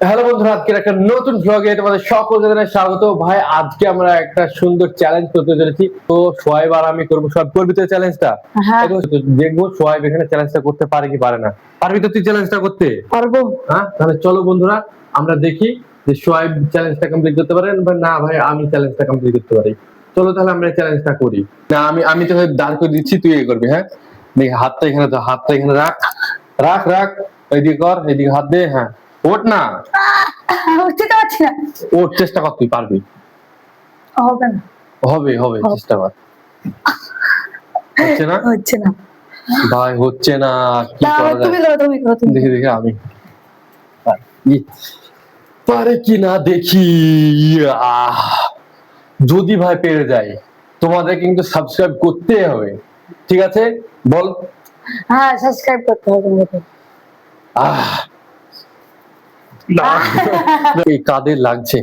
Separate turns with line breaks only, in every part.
Hello বন্ধুরা, আজকে একটা নতুন ব্লগে তোমাদের সকলকে জানাই স্বাগত। ভাই আজকে আমরা একটা সুন্দর চ্যালেঞ্জ করতে চলেছি। তো সোহাইব আর আমি করবো। সব করবি তো চ্যালেঞ্জটা? দেখবো সোহাইব এখানে চ্যালেঞ্জটা করতে পারে কি পারে না। পারবি তো তুই চ্যালেঞ্জটা করতে?
পারবো।
হ্যাঁ, তাহলে চলো বন্ধুরা আমরা দেখি যে সোহাইব চ্যালেঞ্জটা কমপ্লিট করতে পারেন বা না ভাই আমি চ্যালেঞ্জটা কমপ্লিট করতে পারি। চলো তাহলে আমরা চ্যালেঞ্জটা করি। না আমি তো দাঁড় করে দিচ্ছি, তুই এ করবি। হ্যাঁ দেখি, হাতটা এখানে তো, হাতটা এখানে রাখ রাখ রাখ, এইদিকে কর, এইদিকে হাত দে। হ্যাঁ ওঠ না,
উঠতে পারছি না।
ওঠ, চেষ্টা কর, তুই পারবি।
হবে না।
হবে হবে, চেষ্টা কর। হচ্ছে না,
হচ্ছে না
ভাই হচ্ছে না। কি করা যায়?
তুমি করো, তুমি করো, তুমি
দেখি দেখি আমি পারে কি না দেখি। যদি ভাই পেরে যাই তোমাদের কিন্তু সাবস্ক্রাইব করতে হবে, ঠিক আছে? বল।
হ্যাঁ, সাবস্ক্রাইব করতে হবে তোমাকে।
এই কাদের লাগছে,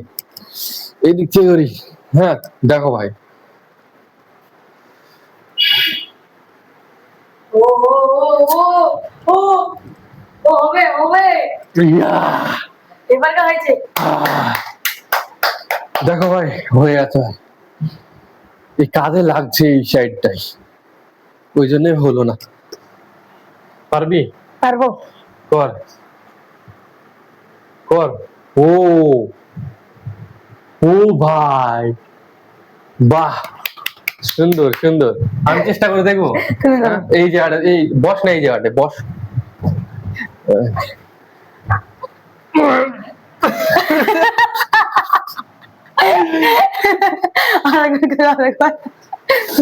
এই দিক থেকে করি। হ্যাঁ দেখো ভাই,
ও ও ও ও হবে হবে। এবার হয়েছে।
দেখো ভাই হয়ে গেছে ভাই। এই কাঁধে লাগছে এই সাইডটাই, ওই জন্যই হলো না। পারবি?
পারবো।
কর কর। ও ও ভাই, বাহ, সুন্দর সুন্দর। আমি চেষ্টা করে দেখবো। এই জায়গাটা, এই বস না, এই জায়গাটা বস।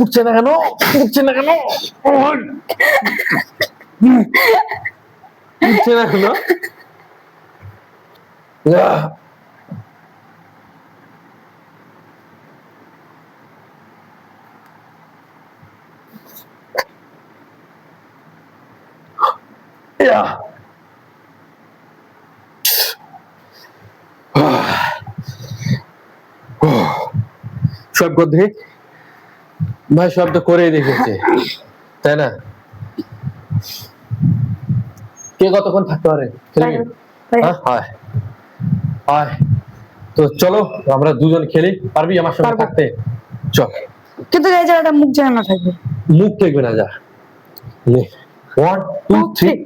উঠছে না কেন, উঠছে না কেন, উঠছে না কেন? সব করতে ভাই, সব তো করেই দেখেছে, তাই না? কে কতক্ষণ থাকতে পারে? তো চলো আমরা দুজন খেলি। পারবি আমার সঙ্গে থাকতে? চল।
কিন্তু এই জায়গাটা মুখ যেন না থাকবে।
মুখ দেখবে না, যা। 1 2 3।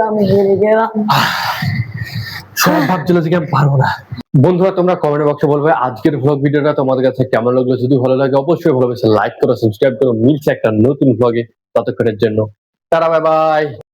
আমি হেরে গেলাম।
সব ভাবছিল যে আমি পারবো না। বন্ধুরা তোমরা কমেন্ট বক্সে বলবে আজকের ভ্লগ ভিডিওটা তোমাদের কাছে কেমন লাগলো। যদি ভালো লাগে অবশ্যই ভালোবেসে লাইক করো, সাবস্ক্রাইব করো। মিলছে একটা নতুন ভ্লগে, ততক্ষণের জন্য টাটা, বাই বাই।